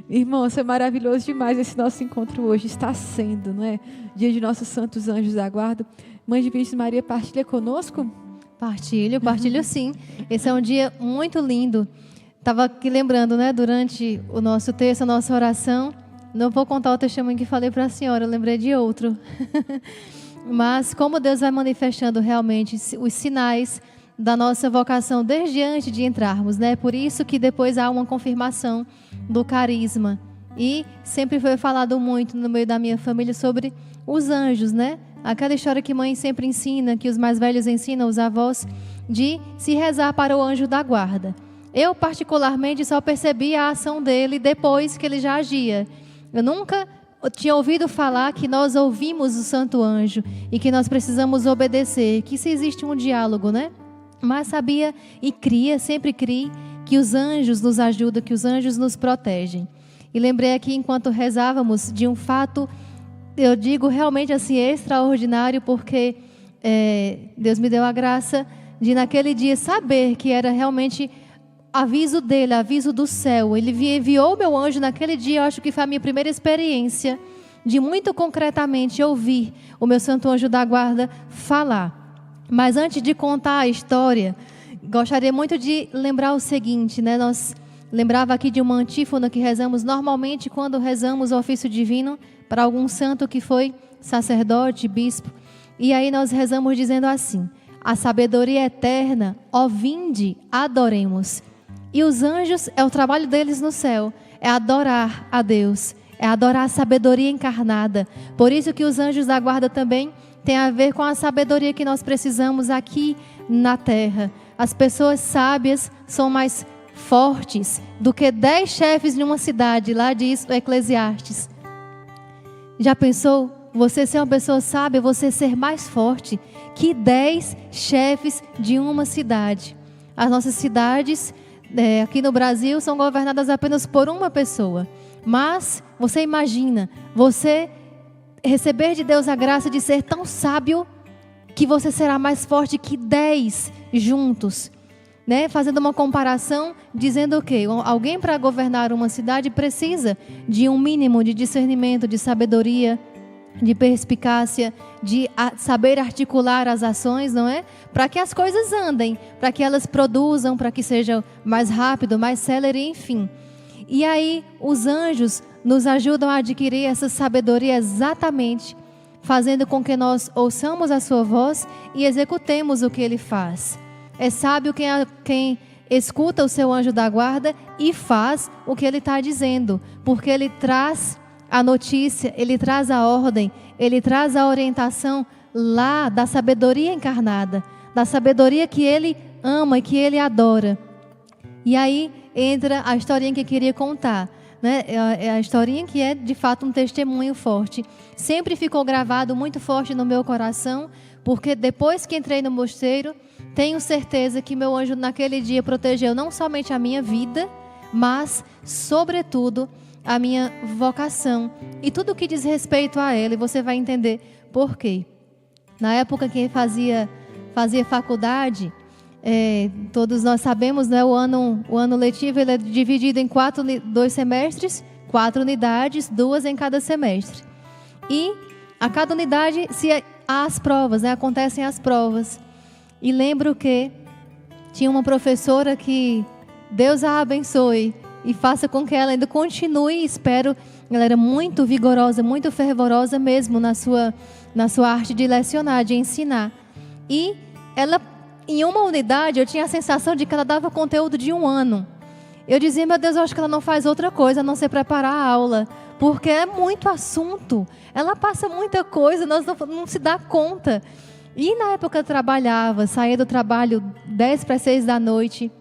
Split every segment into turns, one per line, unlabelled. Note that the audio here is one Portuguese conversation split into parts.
Irmãos, foi maravilhoso demais esse nosso encontro hoje. Está sendo, não é? Dia de nossos santos anjos da guarda. Mãe de Virgem Maria, partilha conosco?
Partilho sim. Esse é um dia muito lindo. Estava aqui lembrando, né, durante o nosso texto, a nossa oração. Não vou contar o testemunho que falei para a senhora, eu lembrei de outro. Mas como Deus vai manifestando realmente os sinais da nossa vocação desde antes de entrarmos, né? Por isso que depois há uma confirmação do carisma. E sempre foi falado muito no meio da minha família sobre os anjos, né? Aquela história que mãe sempre ensina, que os mais velhos ensinam, os avós, de se rezar para o anjo da guarda. Eu, particularmente, só percebi a ação dele depois que ele já agia. Eu nunca tinha ouvido falar que nós ouvimos o santo anjo e que nós precisamos obedecer, que se existe um diálogo, né? Mas sabia e cria, sempre criei, que os anjos nos ajudam, que os anjos nos protegem. E lembrei aqui, enquanto rezávamos, de um fato, eu digo realmente assim, extraordinário, porque Deus me deu a graça de naquele dia saber que era realmente aviso dele, aviso do céu. Ele enviou o meu anjo naquele dia, eu acho que foi a minha primeira experiência de muito concretamente ouvir o meu santo anjo da guarda falar. Mas antes de contar a história, gostaria muito de lembrar o seguinte, né? Nós lembrava aqui de uma antífona que rezamos normalmente quando rezamos o ofício divino para algum santo que foi sacerdote, bispo. E aí nós rezamos dizendo assim: a sabedoria eterna, ó vinde, adoremos. E os anjos, é o trabalho deles no céu, é adorar a Deus, é adorar a sabedoria encarnada. Por isso que os anjos da guarda também têm a ver com a sabedoria que nós precisamos aqui na terra. As pessoas sábias são mais fortes do que 10 chefes de uma cidade, lá diz o Eclesiastes. Já pensou? Você ser uma pessoa sábia, você ser mais forte que 10 chefes de uma cidade. As nossas cidades aqui no Brasil são governadas apenas por uma pessoa. Mas você imagina, você receber de Deus a graça de ser tão sábio que você será mais forte que 10 juntos. Né? Fazendo uma comparação, dizendo o quê? Alguém para governar uma cidade precisa de um mínimo de discernimento, de sabedoria, de perspicácia, de saber articular as ações, não é? Para que as coisas andem, para que elas produzam, para que seja mais rápido, mais célere, enfim. E aí os anjos nos ajudam a adquirir essa sabedoria exatamente, fazendo com que nós ouçamos a sua voz e executemos o que ele faz. É sábio quem escuta o seu anjo da guarda e faz o que ele está dizendo, porque ele traz a notícia, ele traz a ordem, ele traz a orientação lá da sabedoria encarnada, da sabedoria que ele ama e que ele adora. E aí entra a historinha que eu queria contar, né? É a historinha que é de fato um testemunho forte. Sempre ficou gravado muito forte no meu coração, porque depois que entrei no mosteiro, tenho certeza que meu anjo naquele dia protegeu não somente a minha vida, mas sobretudo a minha vocação e tudo que diz respeito a ela. E você vai entender por quê. Na época que fazia faculdade, todos nós sabemos, né, o ano letivo ele é dividido em 2 semestres, 4 unidades, 2 em cada semestre. E a cada unidade há as provas, né, acontecem as provas. E lembro que tinha uma professora que Deus a abençoe e faça com que ela ainda continue, espero. Ela era muito vigorosa, muito fervorosa mesmo na sua arte de lecionar, de ensinar. E ela, em uma unidade, eu tinha a sensação de que ela dava conteúdo de 1 ano. Eu dizia, meu Deus, eu acho que ela não faz outra coisa a não ser preparar a aula, porque é muito assunto. Ela passa muita coisa, nós não se dá conta. E na época eu trabalhava, saía do trabalho 10 para 6 da noite,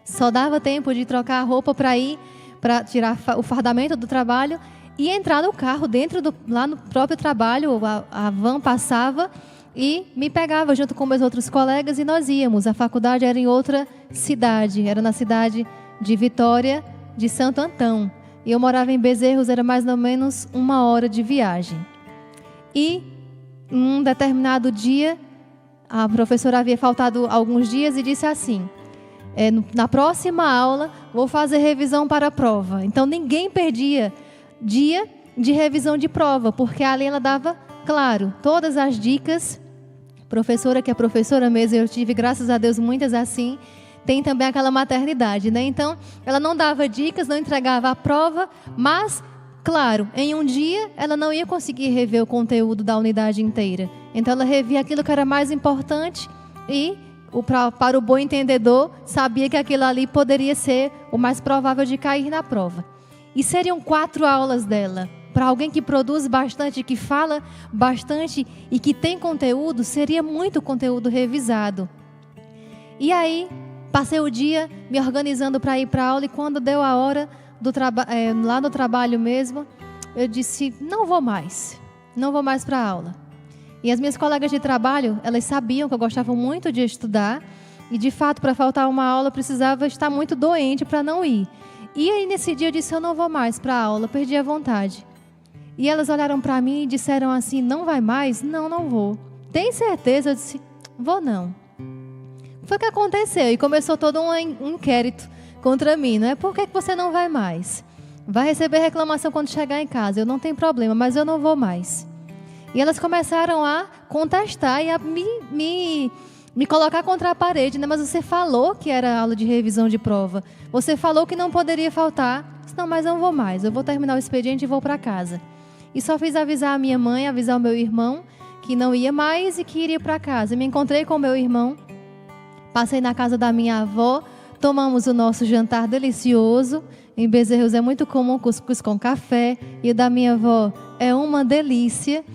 só dava tempo de trocar a roupa para ir, para tirar o fardamento do trabalho e entrar no carro, lá no próprio trabalho, a van passava e me pegava junto com meus outros colegas e nós íamos. A faculdade era em outra cidade, era na cidade de Vitória de Santo Antão. E eu morava em Bezerros, era mais ou menos 1 hora de viagem. E um determinado dia, a professora havia faltado alguns dias e disse assim: na próxima aula vou fazer revisão para a prova. Então ninguém perdia dia de revisão de prova, porque ali ela dava, claro, todas as dicas. Professora que é professora mesmo, eu tive, graças a Deus, muitas assim. Tem também aquela maternidade, né? Então, ela não dava dicas, não entregava a prova, mas, claro, em um dia ela não ia conseguir rever o conteúdo da unidade inteira. Então, ela revia aquilo que era mais importante e, para o bom entendedor, sabia que aquilo ali poderia ser o mais provável de cair na prova. E seriam 4 aulas dela. Para alguém que produz bastante, que fala bastante e que tem conteúdo, seria muito conteúdo revisado. E aí, passei o dia me organizando para ir para a aula e quando deu a hora lá no trabalho mesmo, eu disse, não vou mais para a aula. E as minhas colegas de trabalho, elas sabiam que eu gostava muito de estudar e de fato para faltar uma aula eu precisava estar muito doente para não ir. E aí nesse dia eu disse, eu não vou mais para a aula, perdi a vontade. E elas olharam para mim e disseram assim, não vai mais? Não, não vou. Tem certeza? Eu disse, vou não. Foi o que aconteceu e começou todo um inquérito contra mim, não é? Por que você não vai mais? Vai receber reclamação quando chegar em casa, eu não tenho problema, mas eu não vou mais. E elas começaram a contestar e a me colocar contra a parede, né? Mas você falou que era aula de revisão de prova, você falou que não poderia faltar. Eu disse, não, mas eu não vou mais, eu vou terminar o expediente e vou para casa. E só fiz avisar a minha mãe, avisar o meu irmão que não ia mais e que iria para casa. Me encontrei com o meu irmão. Passei na casa da minha avó, tomamos o nosso jantar delicioso. Em Bezerros é muito comum cuscuz com café. E o da minha avó é uma delícia.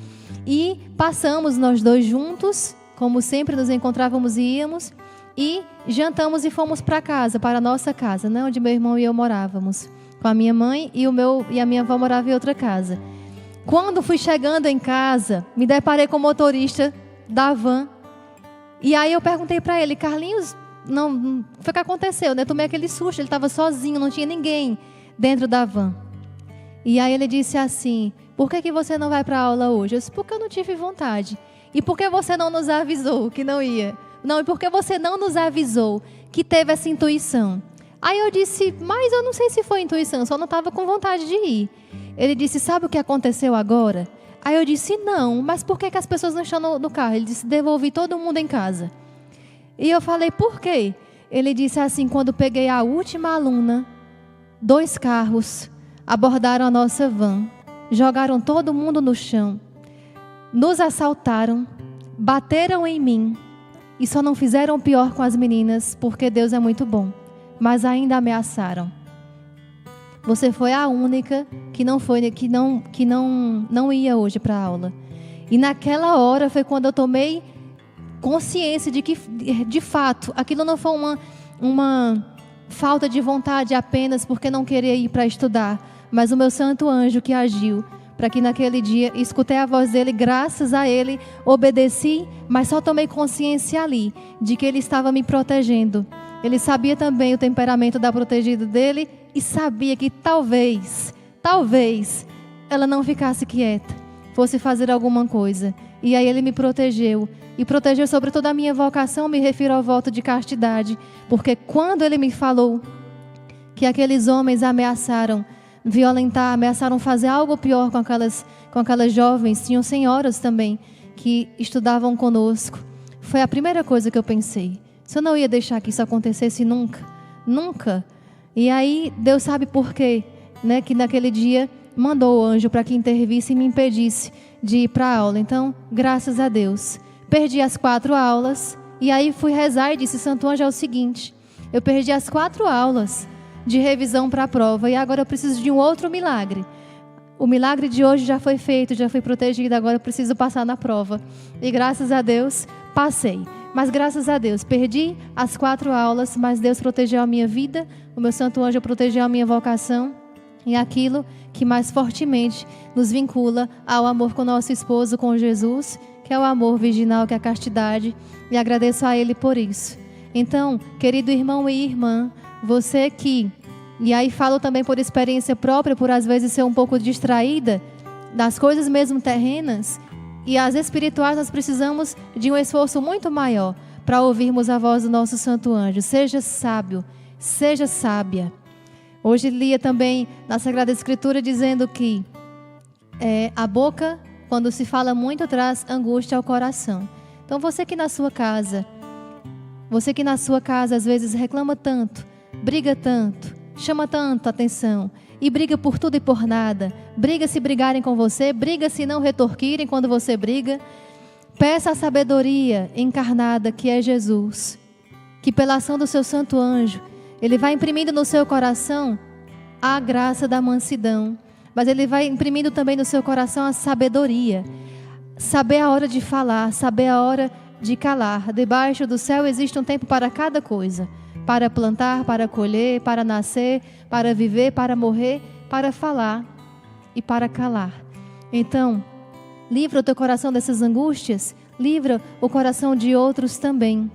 E passamos nós dois juntos, como sempre nos encontrávamos e íamos. E jantamos e fomos para casa, para a nossa casa, né, onde meu irmão e eu morávamos. Com a minha mãe e a minha avó morava em outra casa. Quando fui chegando em casa, me deparei com o motorista da van. E aí eu perguntei para ele, Carlinhos, não foi o que aconteceu, né? Tomei aquele susto, ele estava sozinho, não tinha ninguém dentro da van. E aí ele disse assim, por que você não vai para a aula hoje? Eu disse, porque eu não tive vontade. E por que você não nos avisou que não ia? Não, e por que você não nos avisou que teve essa intuição? Aí eu disse, mas eu não sei se foi intuição, só não estava com vontade de ir. Ele disse, sabe o que aconteceu agora? Aí eu disse, não, mas por que as pessoas não estão no carro? Ele disse, devolvi todo mundo em casa. E eu falei, por quê? Ele disse assim, quando peguei a última aluna, 2 carros abordaram a nossa van, jogaram todo mundo no chão, nos assaltaram, bateram em mim e só não fizeram pior com as meninas, porque Deus é muito bom, mas ainda ameaçaram. Você foi a única que não ia hoje para a aula. E naquela hora foi quando eu tomei consciência de que, de fato, aquilo não foi uma falta de vontade apenas porque não queria ir para estudar, mas o meu santo anjo que agiu para que naquele dia escutei a voz dele, graças a ele obedeci, mas só tomei consciência ali de que ele estava me protegendo. Ele sabia também o temperamento da protegida dele e sabia que talvez ela não ficasse quieta, fosse fazer alguma coisa. E aí ele me protegeu. E protegeu sobre toda a minha vocação, me refiro ao voto de castidade. Porque quando ele me falou que aqueles homens ameaçaram violentar, ameaçaram fazer algo pior com aquelas jovens, tinham senhoras também que estudavam conosco, foi a primeira coisa que eu pensei. Se eu não ia deixar que isso acontecesse nunca, nunca. E aí Deus sabe por quê, né? Que naquele dia mandou o anjo para que intervisse e me impedisse de ir para a aula. Então, graças a Deus, perdi as 4 aulas e aí fui rezar e disse, Santo Anjo, é o seguinte, eu perdi as 4 aulas de revisão para a prova e agora eu preciso de um outro milagre. O milagre de hoje já foi feito, já fui protegida, agora eu preciso passar na prova. E graças a Deus, passei. Mas graças a Deus, perdi as 4 aulas, mas Deus protegeu a minha vida, o meu santo anjo protegeu a minha vocação e aquilo que mais fortemente nos vincula ao amor com o nosso esposo, com Jesus, que é o amor virginal, que é a castidade, e agradeço a Ele por isso. Então, querido irmão e irmã, você que, e aí falo também por experiência própria, por às vezes ser um pouco distraída das coisas mesmo terrenas, e as espirituais nós precisamos de um esforço muito maior para ouvirmos a voz do nosso santo anjo. Seja sábio, seja sábia. Hoje lia também na Sagrada Escritura dizendo que a boca, quando se fala muito, traz angústia ao coração. Então você que na sua casa às vezes reclama tanto, briga tanto, chama tanto atenção e briga por tudo e por nada, briga se brigarem com você, briga se não retorquirem quando você briga, peça a sabedoria encarnada que é Jesus, que pela ação do seu santo anjo, ele vai imprimindo no seu coração a graça da mansidão, mas ele vai imprimindo também no seu coração a sabedoria, saber a hora de falar, saber a hora de calar. Debaixo do céu existe um tempo para cada coisa, para plantar, para colher, para nascer, para viver, para morrer, para falar e para calar. Então, livra o teu coração dessas angústias, livra o coração de outros também.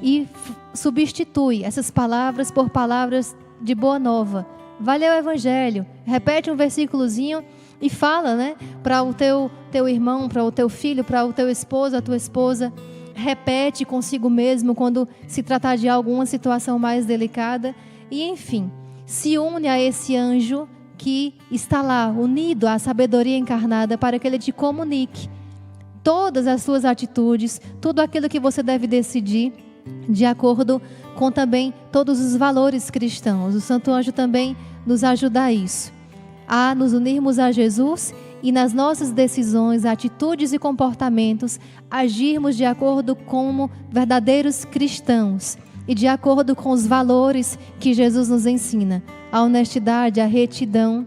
E substitui essas palavras por palavras de boa nova. Vai ler o Evangelho, repete um versículozinho e fala, né, para o teu irmão, para o teu filho, para o teu esposo, a tua esposa. Repete consigo mesmo quando se tratar de alguma situação mais delicada. E enfim, se une a esse anjo que está lá, unido à sabedoria encarnada, para que ele te comunique todas as suas atitudes, tudo aquilo que você deve decidir, de acordo com também todos os valores cristãos. O Santo Anjo também nos ajuda a isso, a nos unirmos a Jesus e nas nossas decisões, atitudes e comportamentos, agirmos de acordo como verdadeiros cristãos e de acordo com os valores que Jesus nos ensina, a honestidade, a retidão,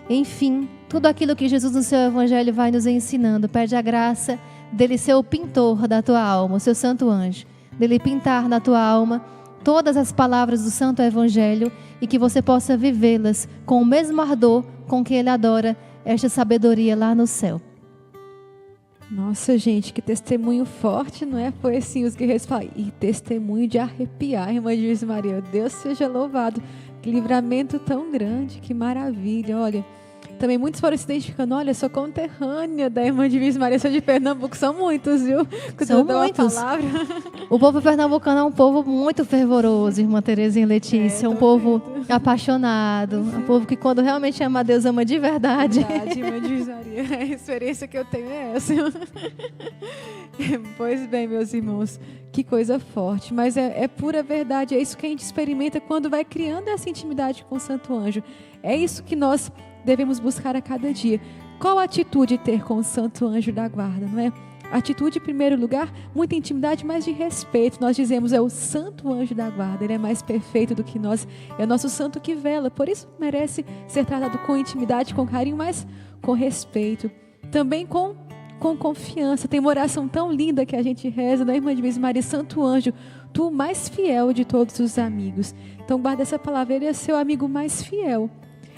enfim, tudo aquilo que Jesus no seu Evangelho vai nos ensinando. Pede a graça dele ser o pintor da tua alma, o seu santo anjo, dele pintar na tua alma todas as palavras do Santo Evangelho e que você possa vivê-las com o mesmo ardor com que ele adora esta sabedoria lá no céu.
Nossa, gente, que testemunho forte, não é? Foi assim, os guerreiros falam, e testemunho de arrepiar, irmã Diniz Maria. Deus seja louvado. Que livramento tão grande, que maravilha. Olha, também muitos foram se identificando. Olha, sou conterrânea da irmã Diniz Maria, sou de Pernambuco. São muitos, viu?
São muitos. O povo pernambucano é um povo muito fervoroso, irmã Terezinha e Letícia. Um povo apaixonado. Um povo que quando realmente ama a Deus, ama de verdade.
Verdade, irmã Diniz Maria. A experiência que eu tenho é essa. Pois bem, meus irmãos, que coisa forte. Mas é pura verdade. É isso que a gente experimenta quando vai criando essa intimidade com o Santo Anjo. É isso que nós devemos buscar a cada dia. Qual atitude ter com o Santo Anjo da Guarda, não é? Atitude, em primeiro lugar, muita intimidade, mas de respeito. Nós dizemos, é o Santo Anjo da Guarda. Ele é mais perfeito do que nós. É o nosso santo que vela. Por isso, merece ser tratado com intimidade, com carinho, mas com respeito. Também com confiança. Tem uma oração tão linda que a gente reza, né, irmã Diniz Maria? Santo Anjo, tu o mais fiel de todos os amigos. Então, guarda essa palavra. Ele é seu amigo mais fiel.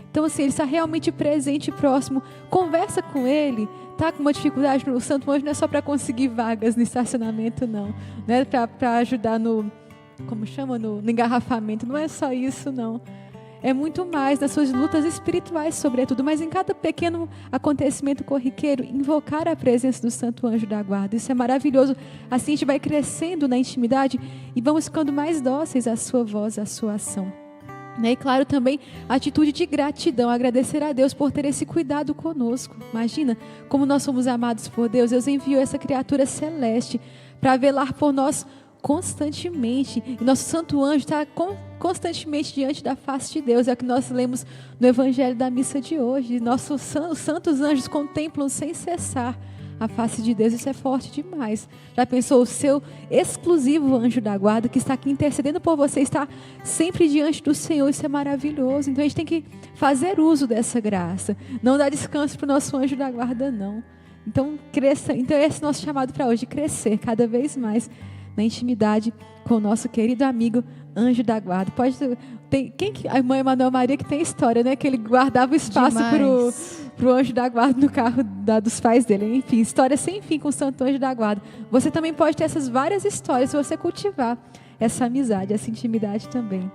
Então, assim, ele está realmente presente e próximo. Conversa com ele. Está com uma dificuldade no Santo Anjo, não é só para conseguir vagas no estacionamento, não. Não é para ajudar no engarrafamento. Não é só isso, não. É muito mais nas suas lutas espirituais, sobretudo. Mas em cada pequeno acontecimento corriqueiro, invocar a presença do Santo Anjo da Guarda. Isso é maravilhoso. Assim a gente vai crescendo na intimidade e vamos ficando mais dóceis à sua voz, à sua ação. E claro, também a atitude de gratidão, agradecer a Deus por ter esse cuidado conosco. Imagina como nós somos amados por Deus. Deus enviou essa criatura celeste para velar por nós constantemente. E nosso Santo Anjo está constantemente diante da face de Deus. É o que nós lemos no Evangelho da missa de hoje. Nossos santos anjos contemplam sem cessar a face de Deus. Isso é forte demais. Já pensou, o seu exclusivo anjo da guarda que está aqui intercedendo por você, está sempre diante do Senhor. Isso é maravilhoso. Então a gente tem que fazer uso dessa graça, não dar descanso para o nosso anjo da guarda, não. Então cresça. Então esse é o nosso chamado para hoje, crescer cada vez mais na intimidade com o nosso querido amigo anjo da guarda. A irmã Emanuel Maria que tem história, né? Que ele guardava o espaço para o anjo da guarda no carro dos pais dele. Enfim, história sem fim com o Santo Anjo da Guarda. Você também pode ter essas várias histórias se você cultivar essa amizade, essa intimidade também.